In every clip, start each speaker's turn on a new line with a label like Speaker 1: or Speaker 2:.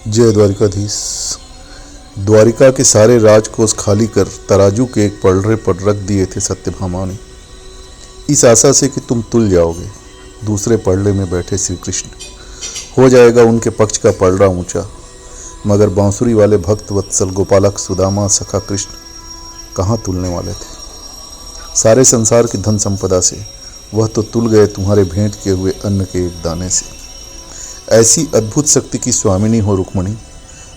Speaker 1: जय द्वारिकाधीश। द्वारिका के सारे राजकोष खाली कर तराजू के एक पलड़े पर रख दिए थे सत्यभामा ने, इस आशा से कि तुम तुल जाओगे। दूसरे पलड़े में बैठे श्री कृष्ण, हो जाएगा उनके पक्ष का पलड़ा ऊंचा। मगर बांसुरी वाले भक्त वत्सल गोपालक सुदामा सखा कृष्ण कहाँ तुलने वाले थे। सारे संसार की धन संपदा से वह तो तुल गए तुम्हारे भेंट किए हुए अन्न के एक दाने से। ऐसी अद्भुत शक्ति की स्वामिनी हो रुक्मणी,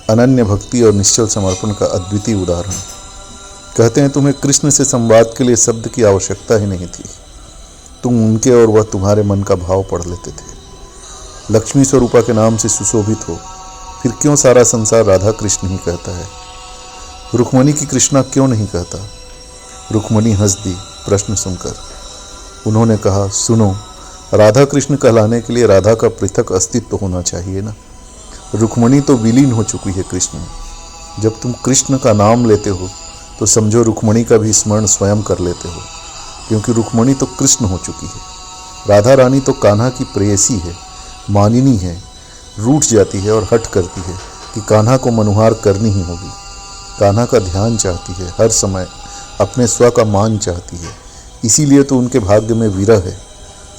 Speaker 1: अनन्य भक्ति और निश्चल समर्पण का अद्वितीय उदाहरण। कहते हैं तुम्हें कृष्ण से संवाद के लिए शब्द की आवश्यकता ही नहीं थी, तुम उनके और वह तुम्हारे मन का भाव पढ़ लेते थे। लक्ष्मी स्वरूपा के नाम से सुशोभित हो, फिर क्यों सारा संसार राधा कृष्ण ही कहता है, रुक्मणी की कृष्णा क्यों नहीं कहता। रुक्मणी हंस दी प्रश्न सुनकर। उन्होंने कहा, सुनो, राधा कृष्ण कहलाने के लिए राधा का पृथक अस्तित्व होना चाहिए ना। रुक्मणी तो विलीन हो चुकी है कृष्ण में। जब तुम कृष्ण का नाम लेते हो तो समझो रुक्मणी का भी स्मरण स्वयं कर लेते हो, क्योंकि रुक्मणी तो कृष्ण हो चुकी है। राधा रानी तो कान्हा की प्रेयसी है, मानिनी है, रूठ जाती है और हट करती है कि कान्हा को मनुहार करनी ही होगी। कान्हा का ध्यान चाहती है, हर समय अपने स्व का मान चाहती है, इसीलिए तो उनके भाग्य में विरह है।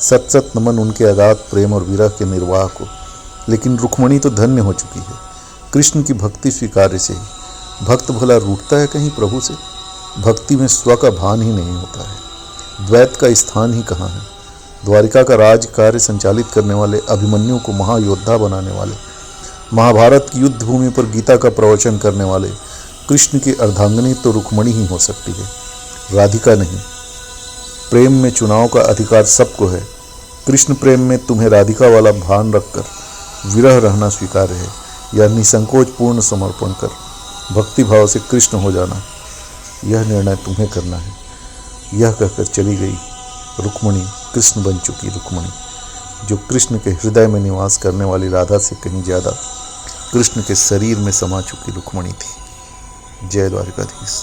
Speaker 1: सत सत नमन उनके अगाध प्रेम और विरह के निर्वाह को। लेकिन रुक्मणी तो धन्य हो चुकी है कृष्ण की भक्ति स्वीकार्य से ही। भक्त भला रूठता है कहीं प्रभु से? भक्ति में स्व का भान ही नहीं होता है। द्वैत का स्थान ही कहाँ है? द्वारिका का राज कार्य संचालित करने वाले, अभिमन्यु को महायोद्धा बनाने वाले, महाभारत की युद्ध भूमि पर गीता का प्रवचन करने वाले कृष्ण की अर्धांगिनी तो रुक्मणी ही हो सकती है, राधिका नहीं। प्रेम में चुनाव का अधिकार सबको है। कृष्ण प्रेम में तुम्हें राधिका वाला भान रखकर विरह रहना स्वीकार्य है, या निसंकोच पूर्ण समर्पण कर भक्ति भाव से कृष्ण हो जाना, यह निर्णय तुम्हें करना है। यह कहकर चली गई रुक्मणी, कृष्ण बन चुकी रुक्मणी, जो कृष्ण के हृदय में निवास करने वाली राधा से कहीं ज़्यादा कृष्ण के शरीर में समा चुकी रुक्मणी थी। जय द्वारिकाधीश।